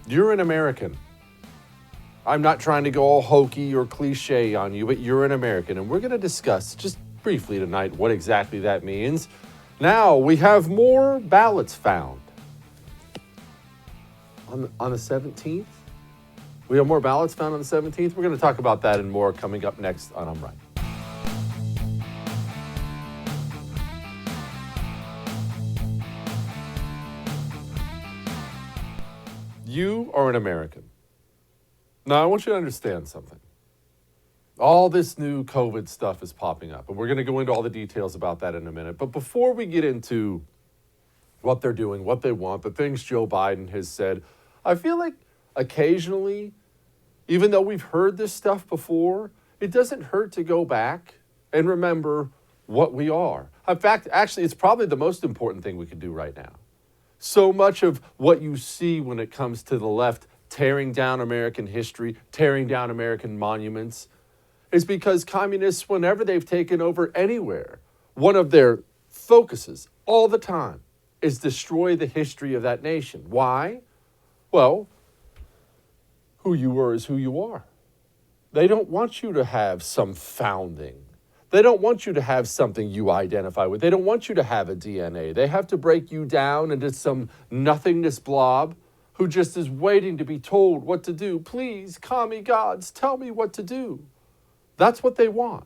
You're an American. I'm not trying to go all hokey or cliche on you, but you're an American. And we're going to discuss just briefly tonight what exactly that means. Now, we have more ballots found. On the 17th? We have more ballots found on the 17th? We're going to talk about that and more coming up next on I'm Right. You are an American. Now, I want you to understand something. All this new COVID stuff is popping up, and we're going to go into all the details about that in a minute. But before we get into what they're doing, what they want, the things Joe Biden has said, I feel like occasionally, even though we've heard this stuff before, it doesn't hurt to go back and remember what we are. In fact, actually, it's probably the most important thing we can do right now. So much of what you see when it comes to the left tearing down American history, tearing down American monuments, is because communists, whenever they've taken over anywhere, one of their focuses all the time is destroy the history of that nation. Why? Well, who you were is who you are. They don't want you to have some founding. They don't want you to have something you identify with. They don't want you to have a DNA. They have to break you down into some nothingness blob who just is waiting to be told what to do. Please, commie gods, tell me what to do. That's what they want.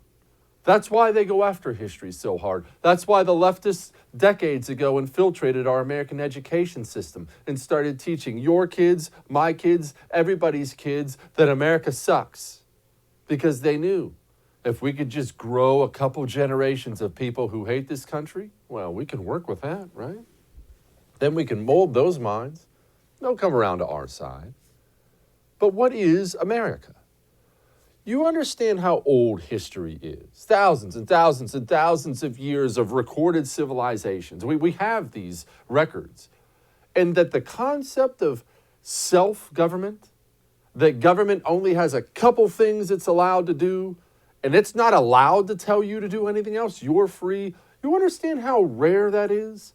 That's why they go after history so hard. That's why the leftists decades ago infiltrated our American education system and started teaching your kids, my kids, everybody's kids that America sucks. Because they knew if we could just grow a couple generations of people who hate this country, well, we can work with that, right? Then we can mold those minds. They'll come around to our side. But what is America? You understand how old history is. Thousands and thousands and thousands of years of recorded civilizations. We have these records. And that the concept of self-government, that government only has a couple things it's allowed to do, and it's not allowed to tell you to do anything else. You're free. You understand how rare that is?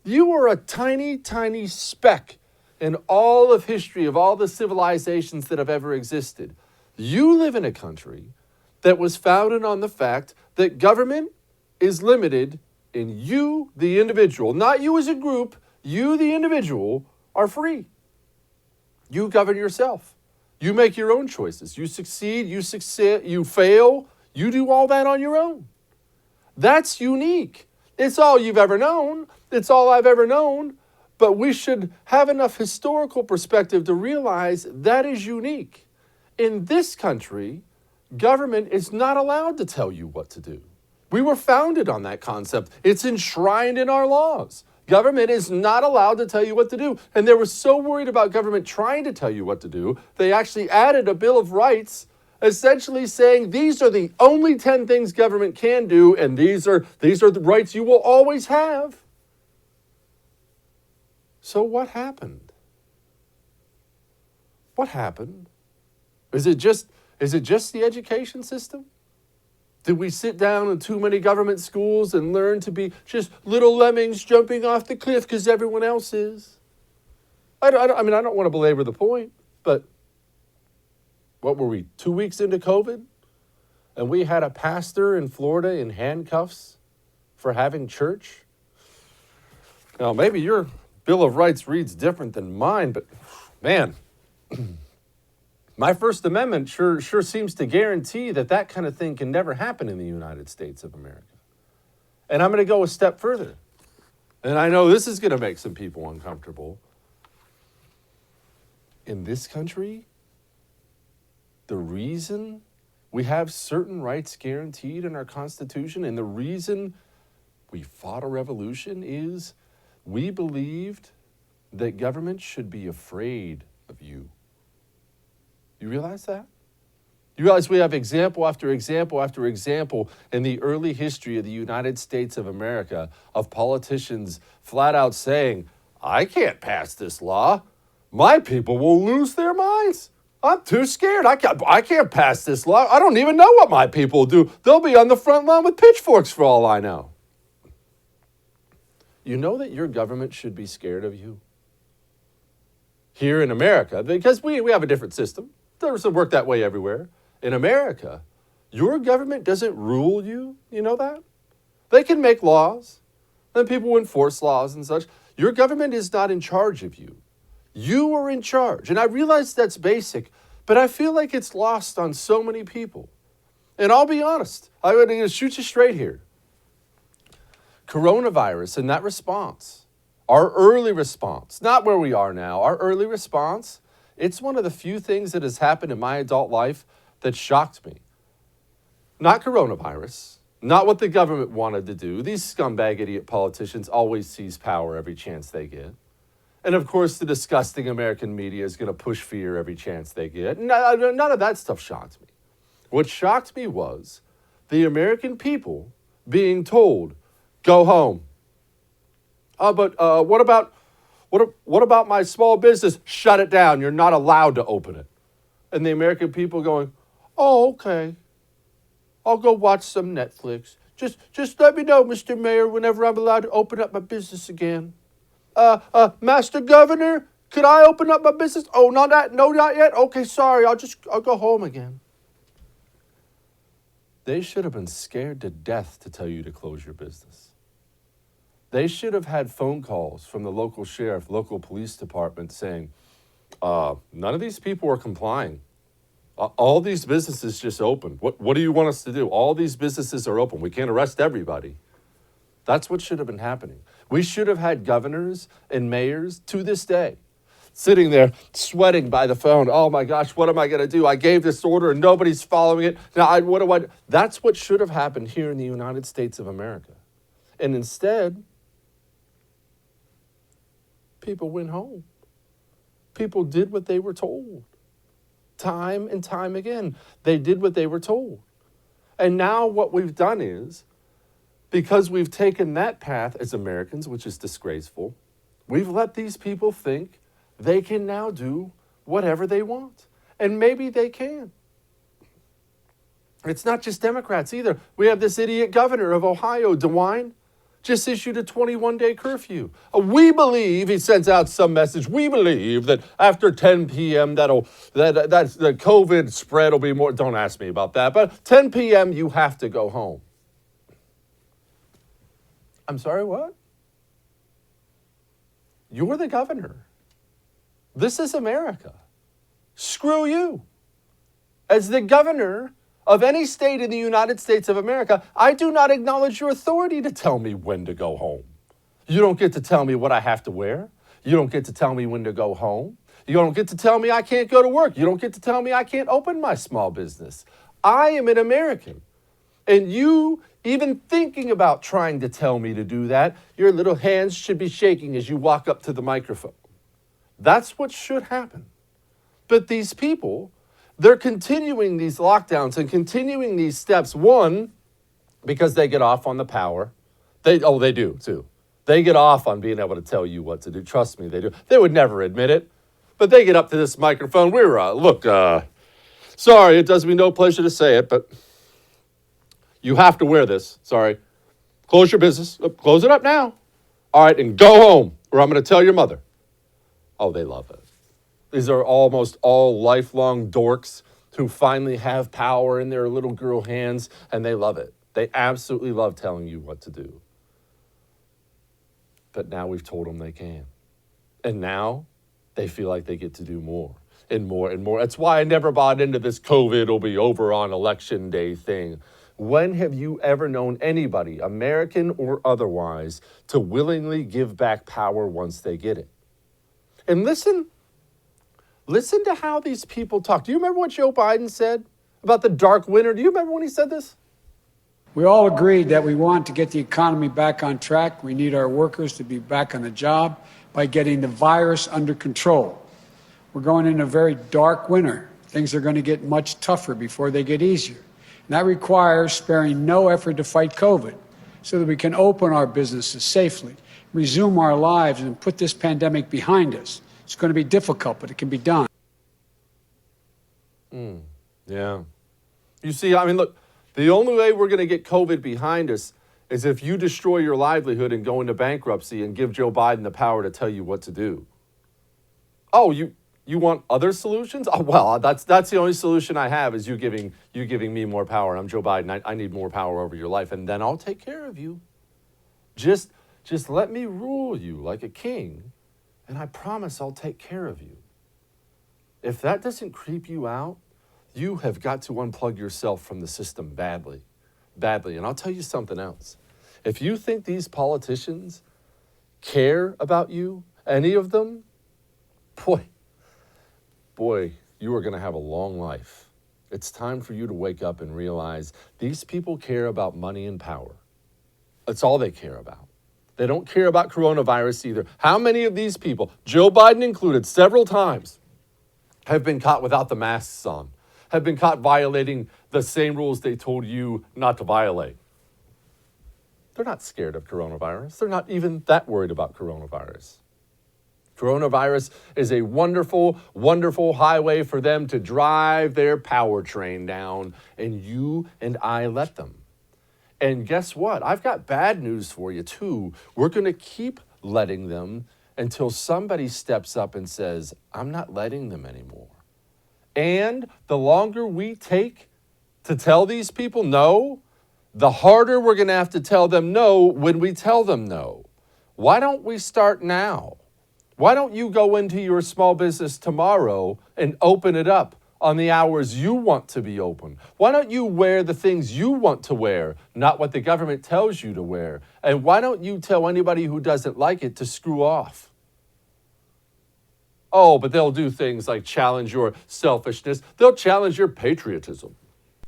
You are a tiny, tiny speck in all of history, of all the civilizations that have ever existed. You live in a country that was founded on the fact that government is limited in you, the individual, not you as a group, you, the individual, are free. You govern yourself. You make your own choices. You succeed, you fail, you do all that on your own. That's unique. It's all you've ever known. It's all I've ever known. But we should have enough historical perspective to realize that is unique. In this country, government is not allowed to tell you what to do. We were founded on that concept. It's enshrined in our laws. Government is not allowed to tell you what to do. And they were so worried about government trying to tell you what to do, they actually added a Bill of Rights essentially saying these are the only 10 things government can do, and these are the rights you will always have. So what happened? What happened? Is it just the education system? Did we sit down in too many government schools and learn to be just little lemmings jumping off the cliff because everyone else is? I don't want to belabor the point, but what were we, 2 weeks into COVID? And we had a pastor in Florida in handcuffs for having church? Now, maybe your Bill of Rights reads different than mine, but man, my First Amendment sure seems to guarantee that kind of thing can never happen in the United States of America. And I'm going to go a step further. And I know this is going to make some people uncomfortable. In this country, the reason we have certain rights guaranteed in our Constitution and the reason we fought a revolution is we believed that government should be afraid of you. You realize that? You realize we have example after example after example in the early history of the United States of America of politicians flat out saying, I can't pass this law. My people will lose their minds. I'm too scared. I can't pass this law. I don't even know what my people do. They'll be on the front line with pitchforks for all I know. You know that your government should be scared of you? here in America, because we have a different system. It doesn't work that way everywhere. In America, your government doesn't rule you. You know that? They can make laws, and people enforce laws and such. Your government is not in charge of you. You are in charge. And I realize that's basic, but I feel like it's lost on so many people. And I'll be honest, I'm going to shoot you straight here. Coronavirus and that response, our early response, not where we are now, our early response, it's one of the few things that has happened in my adult life that shocked me. Not coronavirus, not what the government wanted to do. These scumbag idiot politicians always seize power every chance they get. And of course, the disgusting American media is going to push fear every chance they get. None of that stuff shocked me. What shocked me was the American people being told, go home. But what about my small business? Shut it down. You're not allowed to open it. And the American people going, oh, okay. I'll go watch some Netflix. Just let me know, Mr. Mayor, whenever I'm allowed to open up my business again. Master Governor, could I open up my business? Oh, not yet. Okay, sorry. I'll go home again. They should have been scared to death to tell you to close your business. They should have had phone calls from the local sheriff, local police department saying, none of these people are complying. All these businesses just opened. What do you want us to do? All these businesses are open. We can't arrest everybody. That's what should have been happening. We should have had governors and mayors to this day sitting there sweating by the phone. Oh my gosh, what am I going to do? I gave this order and nobody's following it. Now, what do I do? That's what should have happened here in the United States of America. And instead, people went home. People did what they were told. Time and time again, they did what they were told. And now what we've done is, because we've taken that path as Americans, which is disgraceful, we've let these people think they can now do whatever they want. And maybe they can. It's not just Democrats either. We have this idiot governor of Ohio, DeWine, just issued a 21-day curfew. We believe, he sends out some message, we believe that after 10 p.m. that the COVID spread will be more, don't ask me about that, but 10 p.m. you have to go home. I'm sorry, what? You're the governor. This is America. Screw you. As the governor of any state in the United States of America, I do not acknowledge your authority to tell me when to go home. You don't get to tell me what I have to wear. You don't get to tell me when to go home. You don't get to tell me I can't go to work. You don't get to tell me I can't open my small business. I am an American. And you, even thinking about trying to tell me to do that, your little hands should be shaking as you walk up to the microphone. That's what should happen. But these people, they're continuing these lockdowns and continuing these steps. One, because they get off on the power. They do too. They get off on being able to tell you what to do. Trust me, they do. They would never admit it, but they get up to this microphone. Sorry, it does me no pleasure to say it, but you have to wear this. Sorry. Close your business. Close it up now. All right, and go home, or I'm going to tell your mother. Oh, they love it. These are almost all lifelong dorks who finally have power in their little girl hands, and they love it. They absolutely love telling you what to do. But now we've told them they can. And now they feel like they get to do more and more and more. That's why I never bought into this COVID will be over on election day thing. When have you ever known anybody, American or otherwise, to willingly give back power once they get it? And listen to how these people talk. Do you remember what Joe Biden said about the dark winter? Do you remember when he said this? We all agreed that we want to get the economy back on track. We need our workers to be back on the job by getting the virus under control. We're going in a very dark winter. Things are going to get much tougher before they get easier. And that requires sparing no effort to fight COVID so that we can open our businesses safely, resume our lives, and put this pandemic behind us. It's going to be difficult, but it can be done. Yeah. You see, I mean, look, the only way we're going to get COVID behind us is if you destroy your livelihood and go into bankruptcy and give Joe Biden the power to tell you what to do. Oh, you want other solutions? Oh, well, that's the only solution I have is you giving me more power. I'm Joe Biden. I need more power over your life, and then I'll take care of you. Just let me rule you like a king, and I promise I'll take care of you. If that doesn't creep you out, you have got to unplug yourself from the system badly. Badly. And I'll tell you something else. If you think these politicians care about you, any of them, boy, you are going to have a long life. It's time for you to wake up and realize these people care about money and power. That's all they care about. They don't care about coronavirus either. How many of these people, Joe Biden included several times, have been caught without the masks on, have been caught violating the same rules they told you not to violate? They're not scared of coronavirus. They're not even that worried about coronavirus. Coronavirus is a wonderful, wonderful highway for them to drive their power train down, and you and I let them. And guess what? I've got bad news for you, too. We're going to keep letting them until somebody steps up and says, I'm not letting them anymore. And the longer we take to tell these people no, the harder we're going to have to tell them no when we tell them no. Why don't we start now? Why don't you go into your small business tomorrow and open it up on the hours you want to be open? Why don't you wear the things you want to wear, not what the government tells you to wear? And why don't you tell anybody who doesn't like it to screw off? Oh, but they'll do things like challenge your selfishness. They'll challenge your patriotism.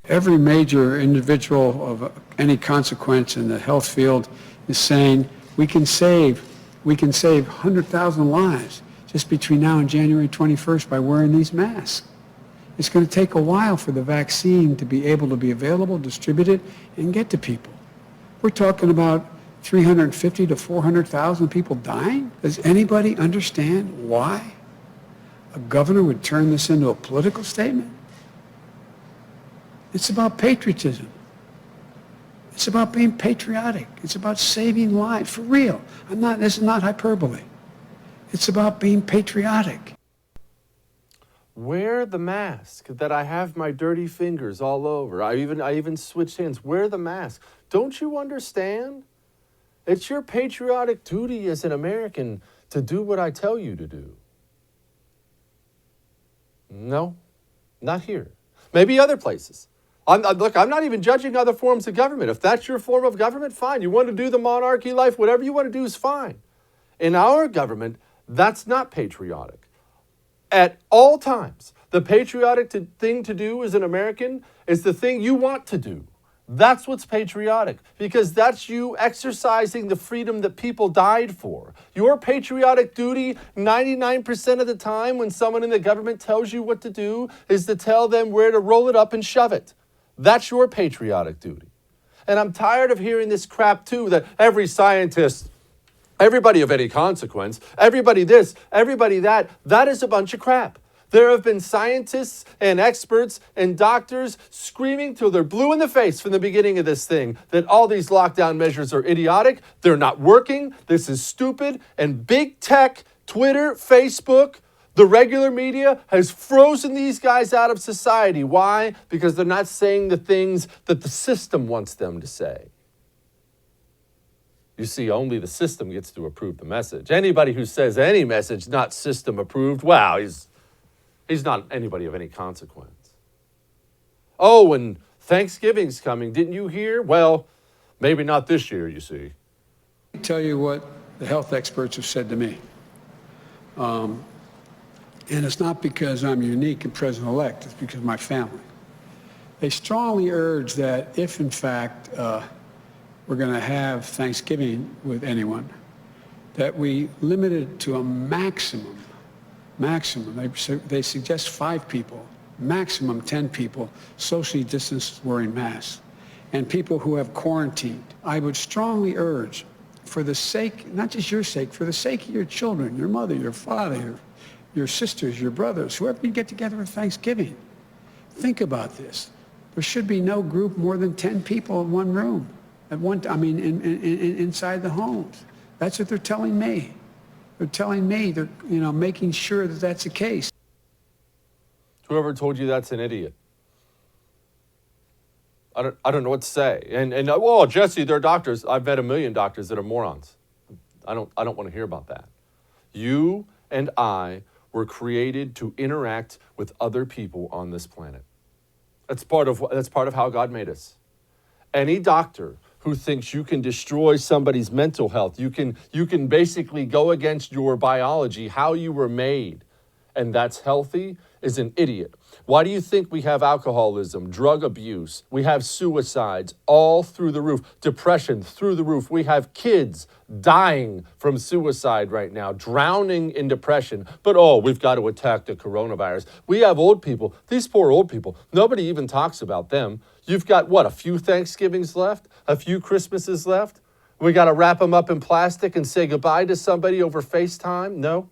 Every major individual of any consequence in the health field is saying we can save 100,000 lives just between now and January 21st by wearing these masks. It's going to take a while for the vaccine to be able to be available, distributed, and get to people. We're talking about 350 to 400,000 people dying. Does anybody understand why a governor would turn this into a political statement? It's about patriotism. It's about being patriotic. It's about saving lives, for real. This is not hyperbole. It's about being patriotic. Wear the mask that I have my dirty fingers all over. I even switched hands. Wear the mask. Don't you understand? It's your patriotic duty as an American to do what I tell you to do. No, not here. Maybe other places. Look, I'm not even judging other forms of government. If that's your form of government, fine. You want to do the monarchy life, whatever you want to do is fine. In our government, that's not patriotic. At all times, the patriotic thing to do as an American is the thing you want to do. That's what's patriotic, because that's you exercising the freedom that people died for. Your patriotic duty 99% of the time when someone in the government tells you what to do is to tell them where to roll it up and shove it. That's your patriotic duty. And I'm tired of hearing this crap too, that every scientist, everybody of any consequence, everybody this, everybody that is a bunch of crap. There have been scientists and experts and doctors screaming till they're blue in the face from the beginning of this thing that all these lockdown measures are idiotic, they're not working, this is stupid, and big tech, Twitter, Facebook, the regular media has frozen these guys out of society. Why? Because they're not saying the things that the system wants them to say. You see, only the system gets to approve the message. Anybody who says any message not system approved, wow, he's not anybody of any consequence. Oh, and Thanksgiving's coming. Didn't you hear? Well, maybe not this year, you see. I'll tell you what the health experts have said to me. And it's not because I'm unique and president-elect, it's because of my family. They strongly urge that if, in fact, we're going to have Thanksgiving with anyone, that we limit it to a maximum. They suggest 5 people, maximum 10 people, socially distanced wearing masks, and people who have quarantined. I would strongly urge, for the sake, not just your sake, for the sake of your children, your mother, your father, your sisters, your brothers, whoever you get together for Thanksgiving, think about this. There should be no group more than 10 people in one room, inside the homes. That's what they're telling me. They're telling me, they're, making sure that that's the case. Whoever told you that's an idiot? I don't know what to say. And well, Jesse, they're doctors. I've met a million doctors that are morons. I don't want to hear about that. You and I were created to interact with other people on this planet. That's part of how God made us. Any doctor who thinks you can destroy somebody's mental health, you can basically go against your biology, how you were made, and that's healthy, is an idiot. Why do you think we have alcoholism, drug abuse? We have suicides all through the roof, depression through the roof. We have kids dying from suicide right now, drowning in depression. But we've got to attack the coronavirus. We have old people, these poor old people. Nobody even talks about them. You've got, what, a few Thanksgivings left? A few Christmases left? We got to wrap them up in plastic and say goodbye to somebody over FaceTime? No,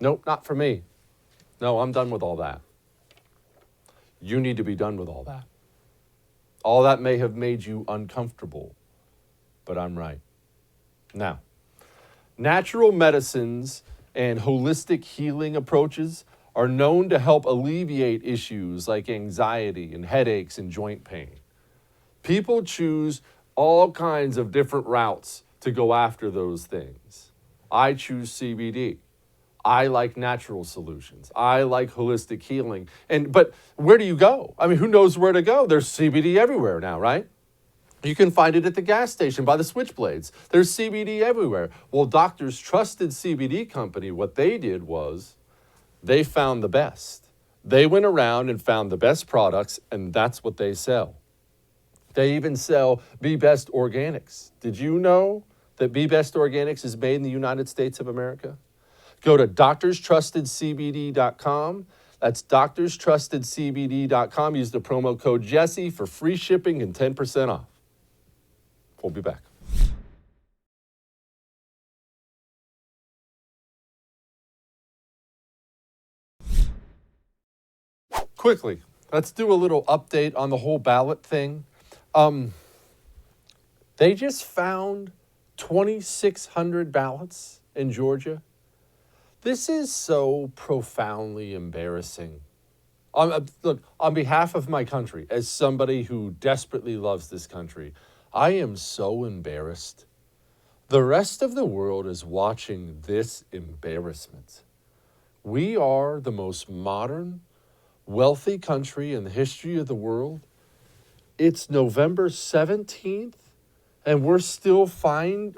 nope, not for me. No, I'm done with all that. You need to be done with all that. All that may have made you uncomfortable, but I'm right. Now, natural medicines and holistic healing approaches are known to help alleviate issues like anxiety and headaches and joint pain. People choose all kinds of different routes to go after those things. I choose CBD. I like natural solutions. I like holistic healing. But where do you go? I mean, who knows where to go? There's CBD everywhere now, right? You can find it at the gas station by the switchblades. There's CBD everywhere. Well, Doctors Trusted CBD Company, what they did was they found the best. They went around and found the best products, and that's what they sell. They even sell Be Best Organics. Did you know that Be Best Organics is made in the United States of America? Go to doctorstrustedcbd.com. That's doctorstrustedcbd.com. Use the promo code Jesse for free shipping and 10% off. We'll be back. Quickly, let's do a little update on the whole ballot thing. They just found 2,600 ballots in Georgia. This is so profoundly embarrassing. Look, on behalf of my country, as somebody who desperately loves this country, I am so embarrassed. The rest of the world is watching this embarrassment. We are the most modern, wealthy country in the history of the world. It's November 17th, and we're still finding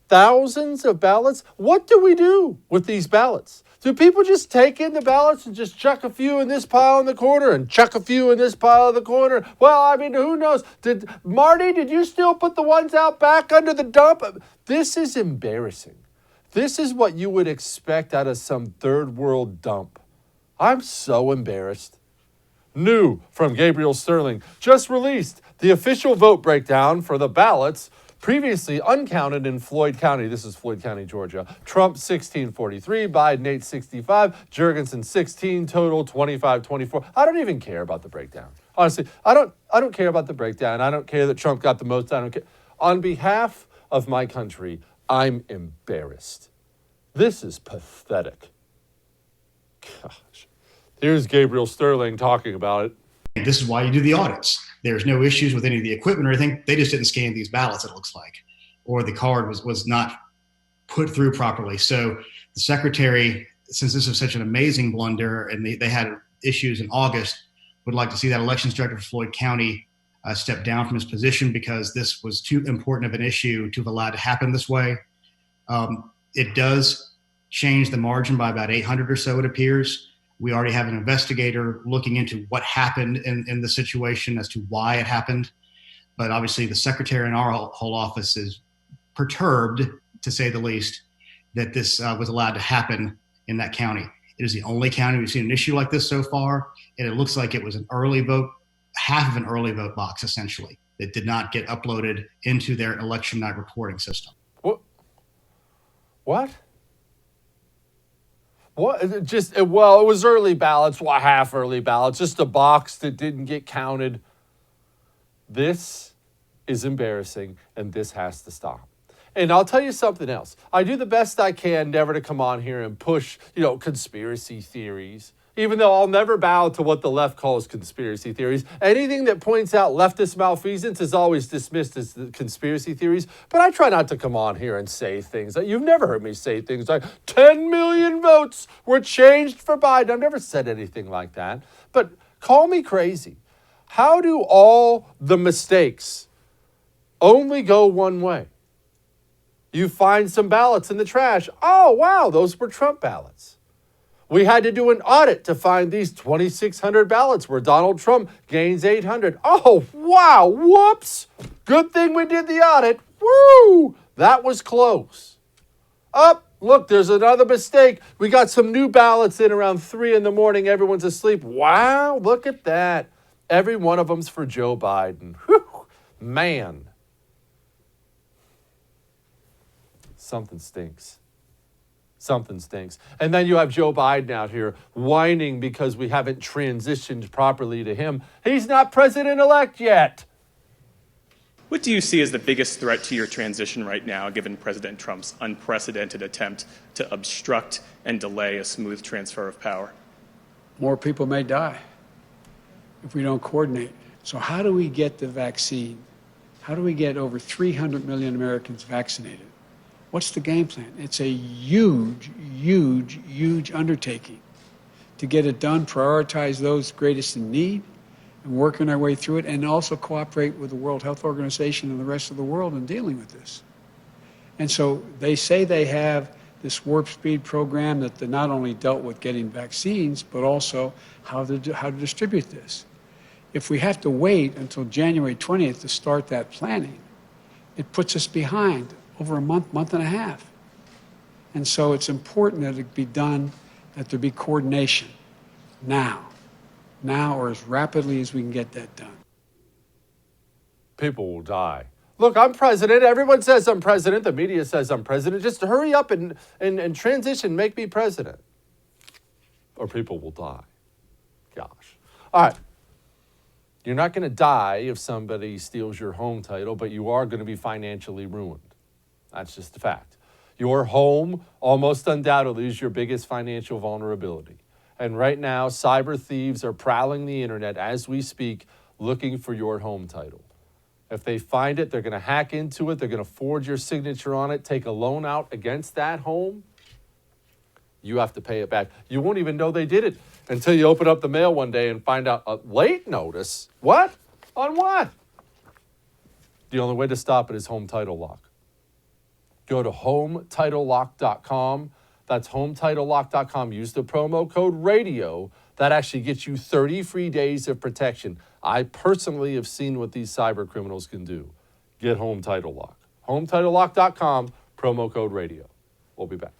thousands of ballots. What do we do with these ballots? Do people just take in the ballots and just chuck a few in this pile in the corner and chuck a few in this pile in the corner? Well, I mean, who knows? Did you still put the ones out back under the dump? This is embarrassing. This is what you would expect out of some third world dump. I'm so embarrassed. New from Gabriel Sterling, just released the official vote breakdown for the ballots previously uncounted in Floyd County. This is Floyd County, Georgia. Trump 1643, Biden 865, Jurgensen 16, total 2524. I don't even care about the breakdown. Honestly, I don't care about the breakdown. I don't care that Trump got the most. I don't care. On behalf of my country, I'm embarrassed. This is pathetic. Gosh. Here's Gabriel Sterling talking about it. This is why you do the audits. There's no issues with any of the equipment or anything. They just didn't scan these ballots, it looks like, or the card was not put through properly. So the secretary, since this is such an amazing blunder and they had issues in August, would like to see that elections director for Floyd County step down from his position because this was too important of an issue to have allowed to happen this way. It does change the margin by about 800 or so, it appears. We already have an investigator looking into what happened in the situation as to why it happened. But obviously the secretary in our whole office is perturbed, to say the least, that this was allowed to happen in that county. It is the only county we've seen an issue like this so far. And it looks like it was an early vote, half of an early vote box, essentially, that did not get uploaded into their election night reporting system. What? What? It was early ballots, half early ballots, just a box that didn't get counted. This is embarrassing, and this has to stop. And I'll tell you something else. I do the best I can never to come on here and push, conspiracy theories, even though I'll never bow to what the left calls conspiracy theories. Anything that points out leftist malfeasance is always dismissed as the conspiracy theories. But I try not to come on here and say things that you've never heard me say things like 10 million votes were changed for Biden. I've never said anything like that. But call me crazy. How do all the mistakes only go one way? You find some ballots in the trash. Oh, wow, those were Trump ballots. We had to do an audit to find these 2,600 ballots where Donald Trump gains 800. Oh, wow, whoops. Good thing we did the audit. Woo, that was close. Look, there's another mistake. We got some new ballots in around 3 a.m. Everyone's asleep. Wow, look at that. Every one of them's for Joe Biden. Whew, man. Something stinks. Something stinks. And then you have Joe Biden out here whining because we haven't transitioned properly to him. He's not president-elect yet. What do you see as the biggest threat to your transition right now, given President Trump's unprecedented attempt to obstruct and delay a smooth transfer of power? More people may die if we don't coordinate. So how do we get the vaccine? How do we get over 300 million Americans vaccinated? What's the game plan? It's a huge, huge, huge undertaking to get it done, prioritize those greatest in need, and working our way through it, and also cooperate with the World Health Organization and the rest of the world in dealing with this. And so they say they have this warp speed program that not only dealt with getting vaccines, but also how to distribute this. If we have to wait until January 20th to start that planning, it puts us behind over a month and a half. And so it's important that it be done, that there be coordination now or as rapidly as we can get that done. People will die. Look, I'm president. Everyone says I'm president. The media says I'm president. Just hurry up and transition. Make me president. Or people will die. Gosh. All right. You're not going to die if somebody steals your home title, but you are going to be financially ruined. That's just a fact. Your home almost undoubtedly is your biggest financial vulnerability. And right now, cyber thieves are prowling the internet as we speak, looking for your home title. If they find it, they're going to hack into it. They're going to forge your signature on it, take a loan out against that home. You have to pay it back. You won't even know they did it until you open up the mail one day and find out a late notice. What? On what? The only way to stop it is Home Title Lock. Go to HomeTitleLock.com. That's HomeTitleLock.com. Use the promo code RADIO. That actually gets you 30 free days of protection. I personally have seen what these cyber criminals can do. Get Home Title Lock. HomeTitleLock.com, promo code RADIO. We'll be back.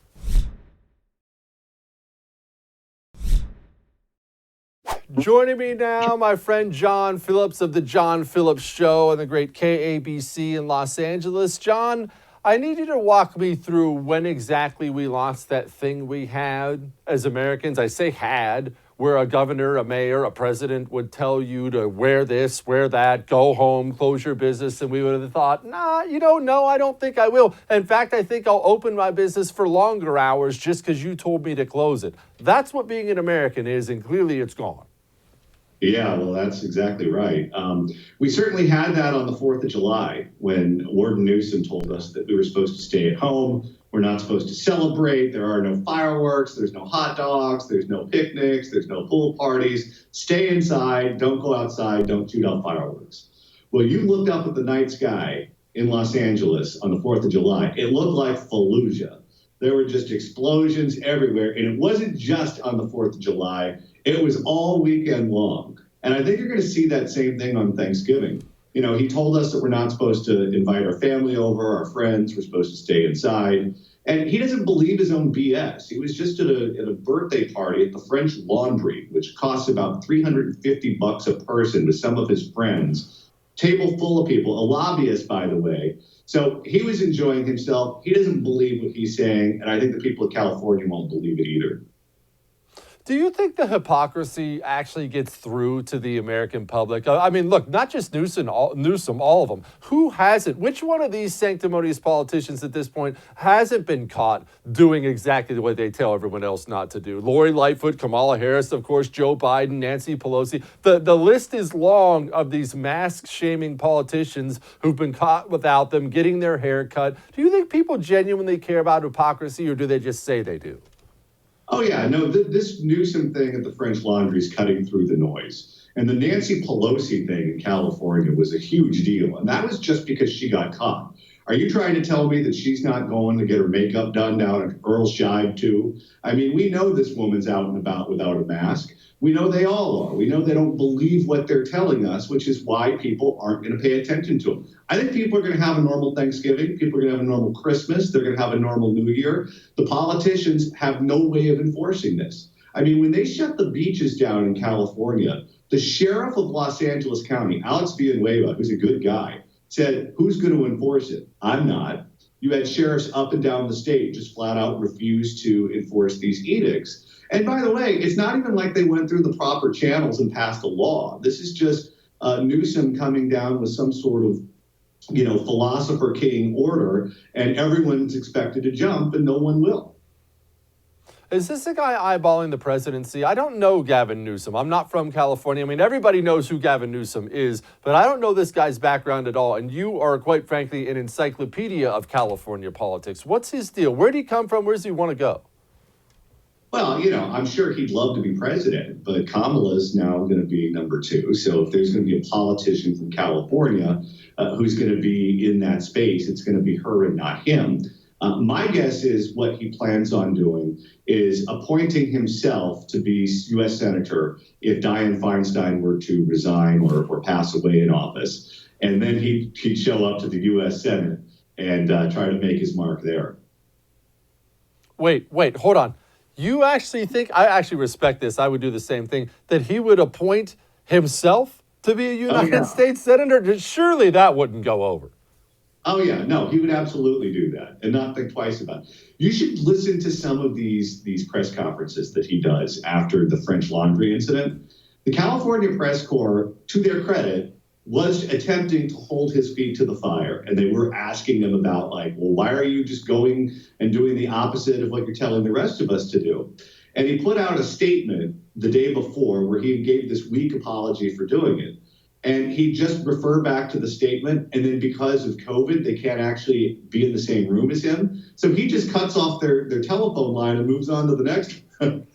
Joining me now, my friend John Phillips of the John Phillips Show and the great KABC in Los Angeles. John, I need you to walk me through when exactly we lost that thing we had as Americans. I say had, where a governor, a mayor, a president would tell you to wear this, wear that, go home, close your business, and we would have thought, nah, no, I don't think I will. In fact, I think I'll open my business for longer hours just because you told me to close it. That's what being an American is, and clearly it's gone. Yeah, well, that's exactly right. We certainly had that on the 4th of July when Warden Newsom told us that we were supposed to stay at home. We're not supposed to celebrate. There are no fireworks. There's no hot dogs. There's no picnics. There's no pool parties. Stay inside. Don't go outside. Don't shoot out fireworks. Well, you looked up at the night sky in Los Angeles on the 4th of July. It looked like Fallujah. There were just explosions everywhere. And it wasn't just on the 4th of July. It was all weekend long. And I think you're going to see that same thing on Thanksgiving. You know, he told us that we're not supposed to invite our family over, our friends. We're supposed to stay inside. And he doesn't believe his own BS. He was just at a birthday party at the French Laundry, which costs about $350 a person with some of his friends. Table full of people, a lobbyist, by the way. So he was enjoying himself. He doesn't believe what he's saying. And I think the people of California won't believe it either. Do you think the hypocrisy actually gets through to the American public? I mean, look, not just Newsom, all of them. Who hasn't? Which one of these sanctimonious politicians at this point hasn't been caught doing exactly the way they tell everyone else not to do? Lori Lightfoot, Kamala Harris, of course, Joe Biden, Nancy Pelosi. The list is long of these mask-shaming politicians who've been caught without them, getting their hair cut. Do you think people genuinely care about hypocrisy, or do they just say they do? Oh, yeah. No, this Newsom thing at the French Laundry is cutting through the noise. And the Nancy Pelosi thing in California was a huge deal. And that was just because she got caught. Are you trying to tell me that she's not going to get her makeup done down at Earl Scheib, too? I mean, we know this woman's out and about without a mask. We know they all are. We know they don't believe what they're telling us, which is why people aren't going to pay attention to them. I think people are going to have a normal Thanksgiving. People are going to have a normal Christmas. They're going to have a normal New Year. The politicians have no way of enforcing this. I mean, when they shut the beaches down in California, the sheriff of Los Angeles County, Alex Villanueva, who's a good guy, said, who's going to enforce it? I'm not. You had sheriffs up and down the state just flat out refuse to enforce these edicts. And by the way, it's not even like they went through the proper channels and passed a law. This is just Newsom coming down with some sort of, philosopher king order, and everyone's expected to jump and no one will. Is this a guy eyeballing the presidency? I don't know Gavin Newsom. I'm not from California. I mean, everybody knows who Gavin Newsom is, but I don't know this guy's background at all. And you are, quite frankly, an encyclopedia of California politics. What's his deal? Where did he come from? Where does he want to go? Well, I'm sure he'd love to be president, but Kamala's now going to be number 2. So if there's going to be a politician from California who's going to be in that space, it's going to be her and not him. My guess is what he plans on doing is appointing himself to be U.S. Senator if Dianne Feinstein were to resign or pass away in office. And then he'd show up to the U.S. Senate and try to make his mark there. Wait, hold on. You actually think, I actually respect this, I would do the same thing, that he would appoint himself to be a United States Senator? Surely that wouldn't go over. Oh, yeah. No, he would absolutely do that and not think twice about it. You should listen to some of these press conferences that he does after the French Laundry incident. The California Press Corps, to their credit, was attempting to hold his feet to the fire. And they were asking him about, why are you just going and doing the opposite of what you're telling the rest of us to do? And he put out a statement the day before where he gave this weak apology for doing it. And he just referred back to the statement. And then because of COVID, they can't actually be in the same room as him. So he just cuts off their telephone line and moves on to the next one.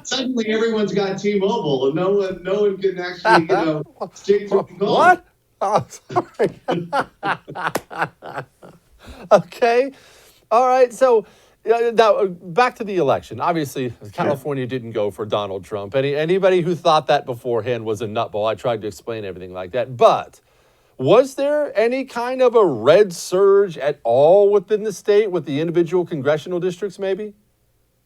Suddenly everyone's got T-Mobile and no one can actually, stick to the call. What? Oh, sorry. Okay. All right. So now back to the election. Obviously, California didn't go for Donald Trump. Anybody who thought that beforehand was a nutball. I tried to explain everything like that. But was there any kind of a red surge at all within the state with the individual congressional districts maybe?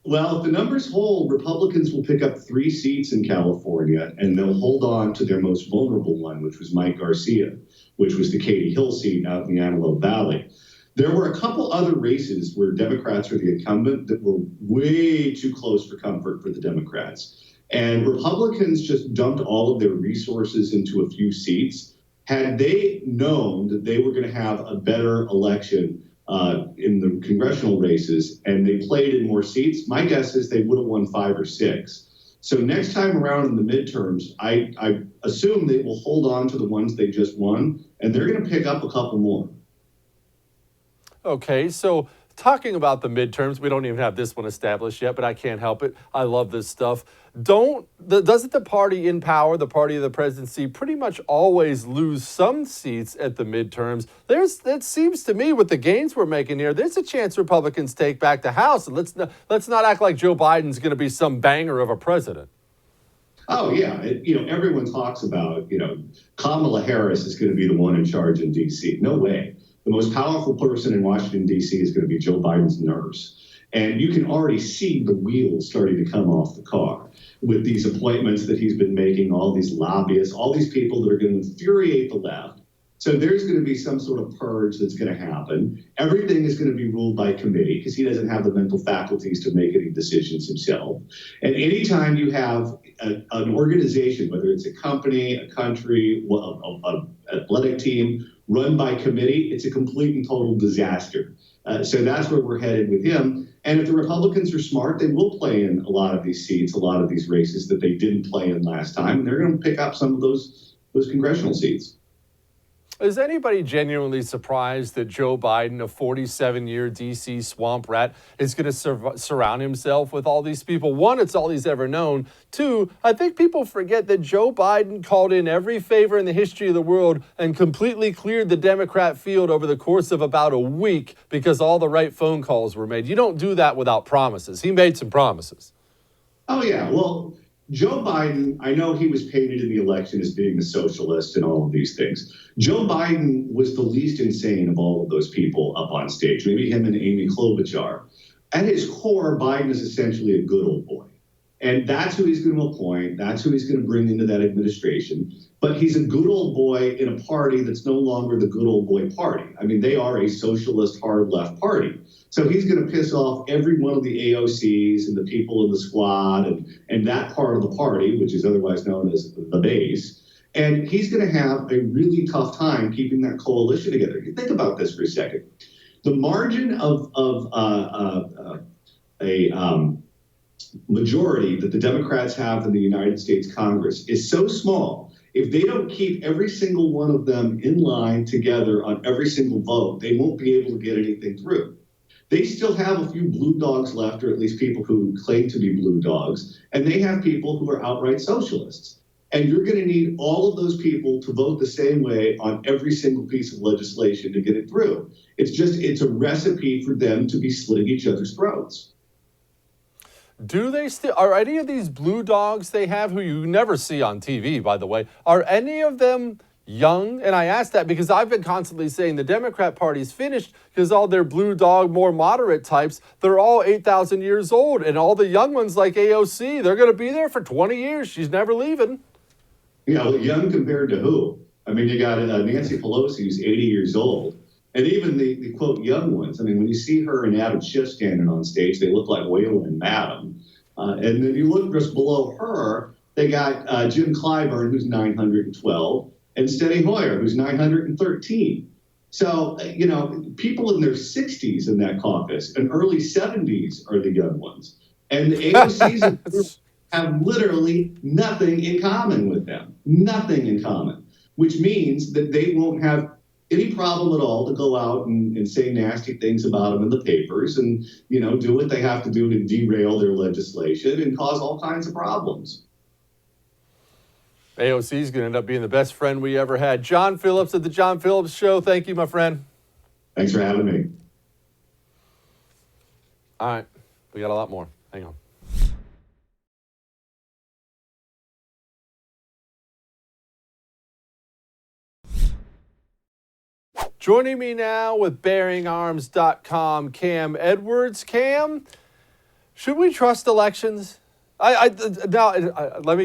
Well, if the numbers hold, Republicans will pick up 3 seats in California, and they'll hold on to their most vulnerable one, which was Mike Garcia, which was the Katy Hill seat out in the Antelope Valley. There were a couple other races where Democrats were the incumbent that were way too close for comfort for the Democrats. And Republicans just dumped all of their resources into a few seats. Had they known that they were going to have a better election in the congressional races and they played in more seats, my guess is they would have won 5 or 6. So next time around in the midterms, I assume they will hold on to the ones they just won, and they're going to pick up a couple more. Okay, so talking about the midterms, we don't even have this one established yet, but I can't help it. I love this stuff. Doesn't the party in power, the party of the presidency, pretty much always lose some seats at the midterms? That seems to me, with the gains we're making here, there's a chance Republicans take back the House. And let's not act like Joe Biden's going to be some banger of a president. Oh, yeah. Everyone talks about, Kamala Harris is going to be the one in charge in D.C. No way. The most powerful person in Washington, D.C. is going to be Joe Biden's nurse. And you can already see the wheels starting to come off the car with these appointments that he's been making, all these lobbyists, all these people that are going to infuriate the left. So there's going to be some sort of purge that's going to happen. Everything is going to be ruled by committee because he doesn't have the mental faculties to make any decisions himself. And anytime you have an organization, whether it's a company, a country, an athletic team run by committee, it's a complete and total disaster. So that's where we're headed with him. And if the Republicans are smart, they will play in a lot of these seats, a lot of these races that they didn't play in last time. And they're going to pick up some of those congressional seats. Is anybody genuinely surprised that Joe Biden, a 47-year D.C. swamp rat, is going to surround himself with all these people? One, it's all he's ever known. Two, I think people forget that Joe Biden called in every favor in the history of the world and completely cleared the Democrat field over the course of about a week because all the right phone calls were made. You don't do that without promises. He made some promises. Oh, yeah. Well, Joe Biden, I know he was painted in the election as being a socialist and all of these things. Joe Biden was the least insane of all of those people up on stage, maybe him and Amy Klobuchar. At his core, Biden is essentially a good old boy. And that's who he's going to appoint. That's who he's going to bring into that administration. But he's a good old boy in a party that's no longer the good old boy party. I mean, they are a socialist hard left party. So he's going to piss off every one of the AOCs and the people in the squad and that part of the party, which is otherwise known as the base. And he's going to have a really tough time keeping that coalition together. You think about this for a second. The margin of majority that the Democrats have in the United States Congress is so small. If they don't keep every single one of them in line together on every single vote, they won't be able to get anything through. They still have a few blue dogs left, or at least people who claim to be blue dogs, and they have people who are outright socialists. And you're going to need all of those people to vote the same way on every single piece of legislation to get it through. It's a recipe for them to be slitting each other's throats. Do they still, are any of these blue dogs they have, who you never see on TV, by the way, are any of them young? And I ask that because I've been constantly saying the Democrat Party's finished because all their blue dog, more moderate types, they're all 8,000 years old. And all the young ones like AOC, they're going to be there for 20 years. She's never leaving. Yeah, well, young compared to who? I mean, you got Nancy Pelosi, who's 80 years old. And even the quote, young ones. I mean, when you see her and Adam Schiff standing on stage, they look like Waylon and Madam. And then you look just below her, they got Jim Clyburn, who's 912. And Steny Hoyer, who's 913. So, people in their 60s in that caucus and early 70s are the young ones. And the AOCs have literally nothing in common with them. Nothing in common, which means that they won't have any problem at all to go out and say nasty things about them in the papers and, do what they have to do to derail their legislation and cause all kinds of problems. AOC is going to end up being the best friend we ever had. John Phillips at the John Phillips Show. Thank you, my friend. Thanks for having me. All right. We got a lot more. Hang on. Joining me now with BearingArms.com, Cam Edwards. Cam, should we trust elections? Let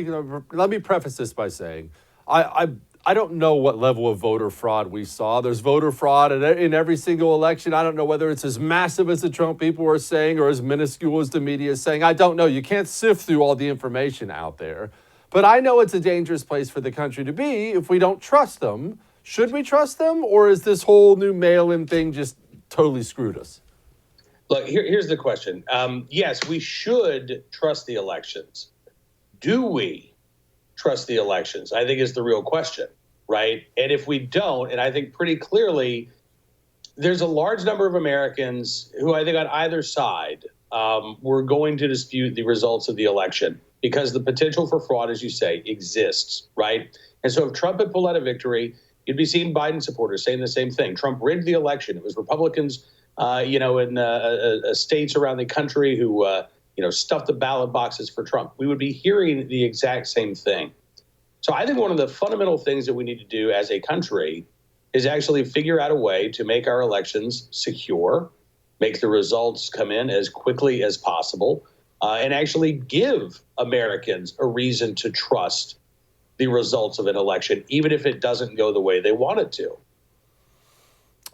me preface this by saying I don't know what level of voter fraud we saw. There's voter fraud in every single election. I don't know whether it's as massive as the Trump people are saying or as minuscule as the media is saying. I don't know. You can't sift through all the information out there. But I know it's a dangerous place for the country to be if we don't trust them. Should we trust them, or is this whole new mail-in thing just totally screwed us? Look, here's the question. Yes, we should trust the elections. Do we trust the elections? I think is the real question, right? And if we don't, and I think pretty clearly there's a large number of Americans who I think on either side were going to dispute the results of the election because the potential for fraud, as you say, exists, right? And so if Trump had pulled out a victory, you'd be seeing Biden supporters saying the same thing. Trump rigged the election. It was Republicans in states around the country who, stuffed the ballot boxes for Trump. We would be hearing the exact same thing. So I think one of the fundamental things that we need to do as a country is actually figure out a way to make our elections secure, make the results come in as quickly as possible, and actually give Americans a reason to trust the results of an election, even if it doesn't go the way they want it to.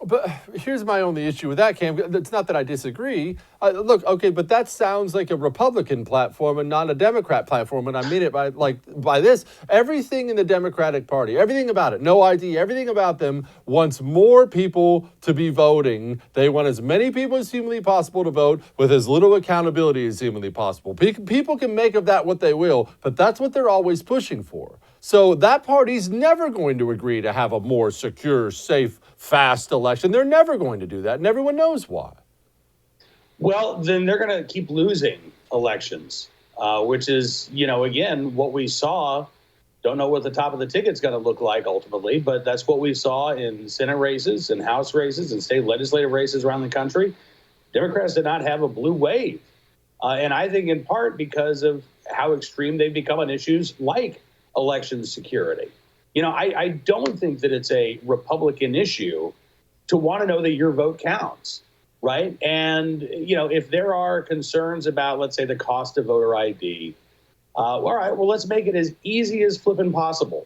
But here's my only issue with that, Cam. It's not that I disagree. Look, okay, but that sounds like a Republican platform and not a Democrat platform. And I mean it by this. Everything in the Democratic Party, everything about it, no ID, everything about them wants more people to be voting. They want as many people as humanly possible to vote with as little accountability as humanly possible. People can make of that what they will, but that's what they're always pushing for. So that party's never going to agree to have a more secure, safe, fast election. They're never going to do that, and everyone knows why. Well, then they're going to keep losing elections, which is, again, what we saw. Don't know what the top of the ticket's going to look like ultimately, but that's what we saw in Senate races and House races and state legislative races around the country. Democrats did not have a blue wave. And I think in part because of how extreme they've become on issues like election security. I don't think that it's a Republican issue to want to know that your vote counts, right? And, if there are concerns about, let's say, the cost of voter ID, all right, well, let's make it as easy as flipping possible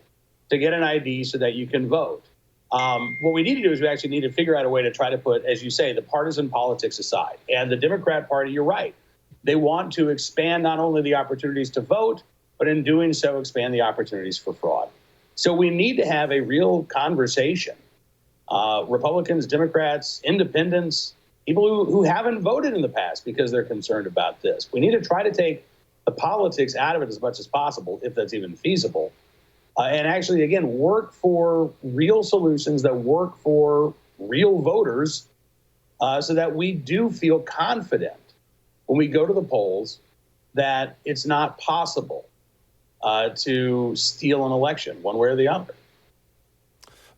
to get an ID so that you can vote. What we need to do is we actually need to figure out a way to try to put, as you say, the partisan politics aside. And the Democrat Party, you're right. They want to expand not only the opportunities to vote, but in doing so, expand the opportunities for fraud. So we need to have a real conversation. Republicans, Democrats, independents, people who haven't voted in the past because they're concerned about this. We need to try to take the politics out of it as much as possible, if that's even feasible, and actually, again, work for real solutions that work for real voters so that we do feel confident when we go to the polls that it's not possible to steal an election one way or the other.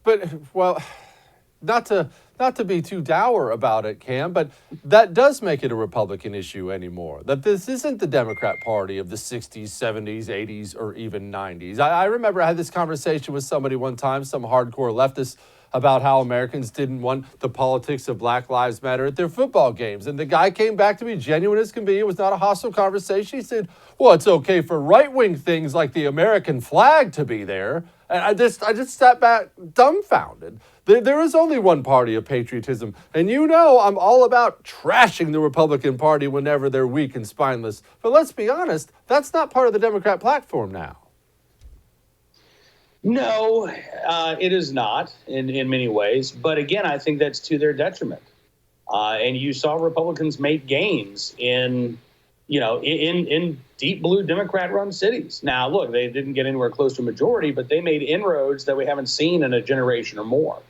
But, well, not to be too dour about it, Cam, but that does make it a Republican issue anymore. That this isn't the Democrat Party of the 60s, 70s, 80s, or even 90s. I remember I had this conversation with somebody one time, some hardcore leftist, about how Americans didn't want the politics of Black Lives Matter at their football games. And the guy came back to me, genuine as can be. It was not a hostile conversation. He said, well, it's okay for right-wing things like the American flag to be there. And I just sat back dumbfounded. There is only one party of patriotism. And I'm all about trashing the Republican Party whenever they're weak and spineless. But let's be honest, that's not part of the Democrat platform now. No, it is not in many ways. But again, I think that's to their detriment. And you saw Republicans make gains in deep blue Democrat-run cities. Now, look, they didn't get anywhere close to a majority, but they made inroads that we haven't seen in a generation or more.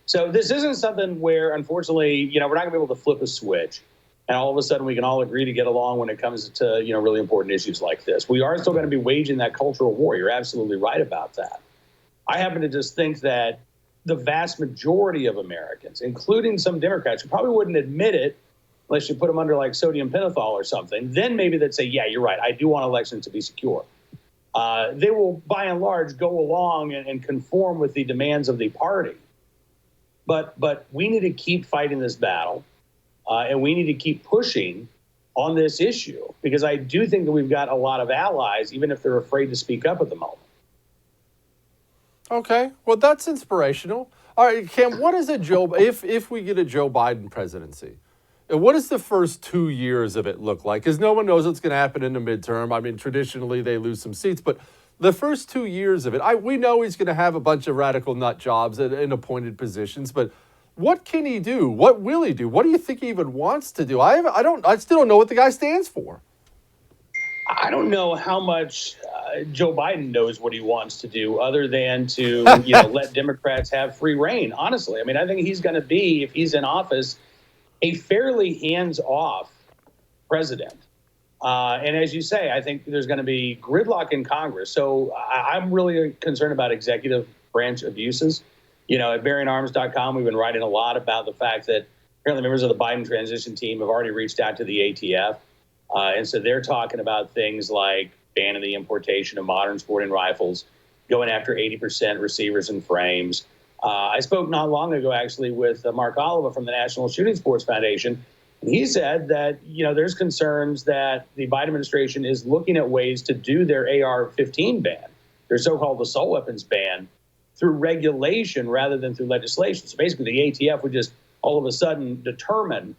So this isn't something where, unfortunately, we're not going to be able to flip a switch and all of a sudden we can all agree to get along when it comes to, really important issues like this. We are still going to be waging that cultural war. You're absolutely right about that. I happen to just think that the vast majority of Americans, including some Democrats who probably wouldn't admit it unless you put them under like sodium pentothal or something, then maybe they'd say, yeah, you're right. I do want elections to be secure. They will, by and large, go along and conform with the demands of the party. But we need to keep fighting this battle, and we need to keep pushing on this issue, because I do think that we've got a lot of allies, even if they're afraid to speak up at the moment. Okay, well, that's inspirational. All right, Cam, what is if we get a Joe Biden presidency, what does the first 2 years of it look like? Because no one knows what's going to happen in the midterm. I mean, traditionally they lose some seats, but the first 2 years of it, we know he's going to have a bunch of radical nut jobs in appointed positions, but what can he do? What will he do? What do you think he even wants to do? I still don't know what the guy stands for. I don't know how much Joe Biden knows what he wants to do, other than to let Democrats have free reign. Honestly, I mean, I think he's going to be, if he's in office, a fairly hands-off president. And as you say, I think there's going to be gridlock in Congress. So I'm really concerned about executive branch abuses. At bearingarms.com, we've been writing a lot about the fact that apparently members of the Biden transition team have already reached out to the ATF. And so they're talking about things like banning the importation of modern sporting rifles, going after 80% receivers and frames. I spoke not long ago, actually, with Mark Oliva from the National Shooting Sports Foundation. And he said that, there's concerns that the Biden administration is looking at ways to do their AR-15 ban, their so-called assault weapons ban, through regulation rather than through legislation. So basically, the ATF would just all of a sudden determine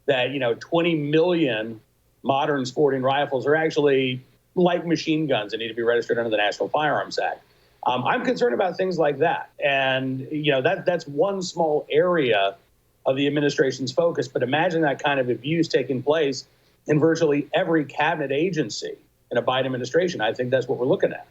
that 20 million modern sporting rifles are actually like machine guns and need to be registered under the National Firearms Act. I'm concerned about things like that, and that's one small area of the administration's focus. But imagine that kind of abuse taking place in virtually every cabinet agency in a Biden administration. I think that's what we're looking at.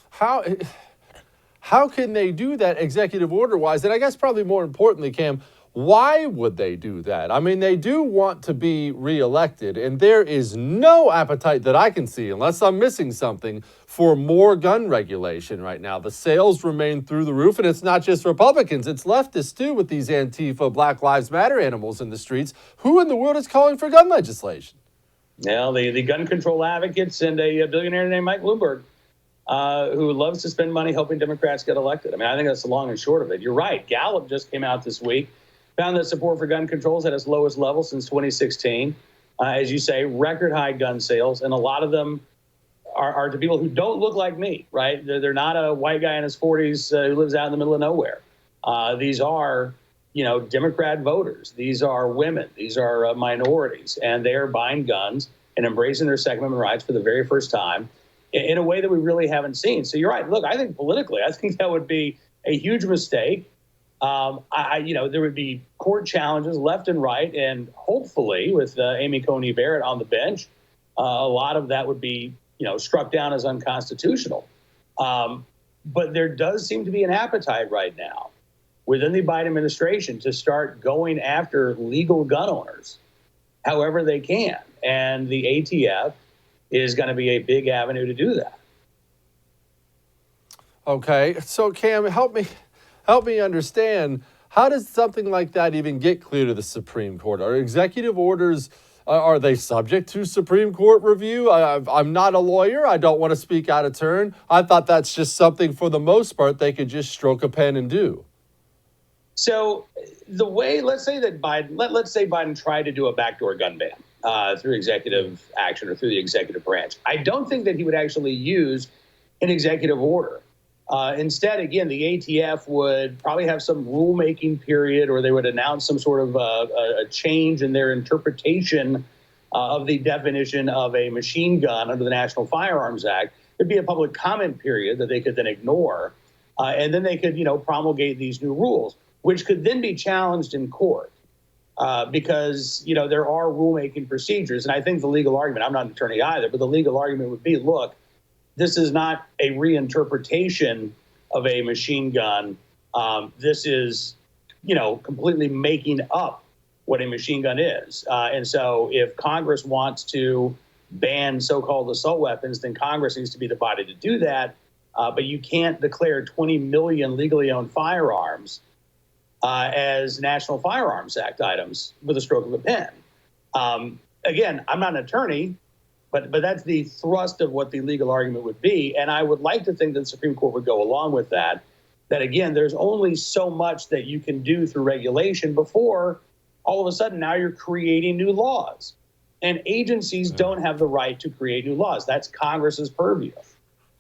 How can they do that executive order-wise? And I guess probably more importantly, Cam, why would they do that? I mean, they do want to be reelected, and there is no appetite that I can see, unless I'm missing something, for more gun regulation right now. The sales remain through the roof, and it's not just Republicans, it's leftists too, with these Antifa, Black Lives Matter animals in the streets. Who in the world is calling for gun legislation? Well, the gun control advocates and a billionaire named Mike Bloomberg, who loves to spend money helping Democrats get elected. I mean, I think that's the long and short of it. You're right. Gallup just came out this week, found that support for gun control is at its lowest level since 2016. As you say, record high gun sales, and a lot of them are to people who don't look like me, right? They're not a white guy in his 40s who lives out in the middle of nowhere. These are, Democrat voters. These are women. These are minorities, and they are buying guns and embracing their Second Amendment rights for the very first time in a way that we really haven't seen. So you're right. Look, I think politically, I think that would be a huge mistake. There would be court challenges left and right, and hopefully with Amy Coney Barrett on the bench, a lot of that would be, struck down as unconstitutional. But there does seem to be an appetite right now within the Biden administration to start going after legal gun owners however they can. And the ATF is going to be a big avenue to do that. Okay, so Cam, help me understand, how does something like that even get clear to the Supreme Court? Are executive orders, are they subject to Supreme Court review? I'm not a lawyer. I don't want to speak out of turn. I thought that's just something, for the most part, they could just stroke a pen and do. So the way, let's say Biden tried to do a backdoor gun ban through executive action or through the executive branch. I don't think that he would actually use an executive order. Instead, again, the ATF would probably have some rulemaking period, or they would announce some sort of a change in their interpretation of the definition of a machine gun under the National Firearms Act. There'd be a public comment period that they could then ignore, and then they could, promulgate these new rules, which could then be challenged in court because, there are rulemaking procedures. And I think the legal argument, I'm not an attorney either, but the legal argument would be, look, this is not a reinterpretation of a machine gun. This is, completely making up what a machine gun is. And so if Congress wants to ban so-called assault weapons, then Congress needs to be the body to do that. But you can't declare 20 million legally owned firearms as National Firearms Act items with a stroke of a pen. Again, I'm not an attorney, but that's the thrust of what the legal argument would be. And I would like to think that the Supreme Court would go along with that again, there's only so much that you can do through regulation before all of a sudden now you're creating new laws. And agencies don't have the right to create new laws. That's Congress's purview.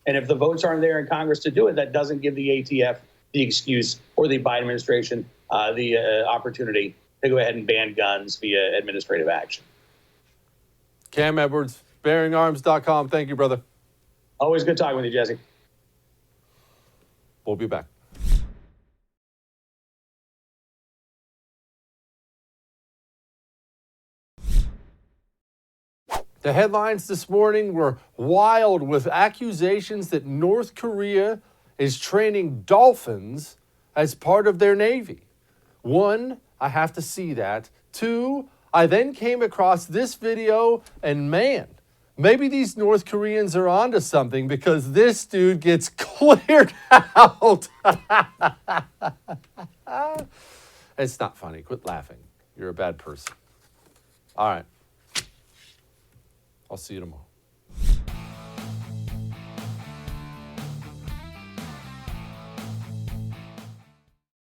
And if the votes aren't there in Congress to do it, that doesn't give the ATF the excuse, or the Biden administration the opportunity to go ahead and ban guns via administrative action. Cam Edwards, bearingarms.com. Thank you, brother. Always good talking with you, Jesse. We'll be back. The headlines this morning were wild, with accusations that North Korea is training dolphins as part of their Navy. One, I have to see that. Two, I then came across this video, and man, maybe these North Koreans are onto something, because this dude gets cleared out. It's not funny. Quit laughing. You're a bad person. All right. I'll see you tomorrow.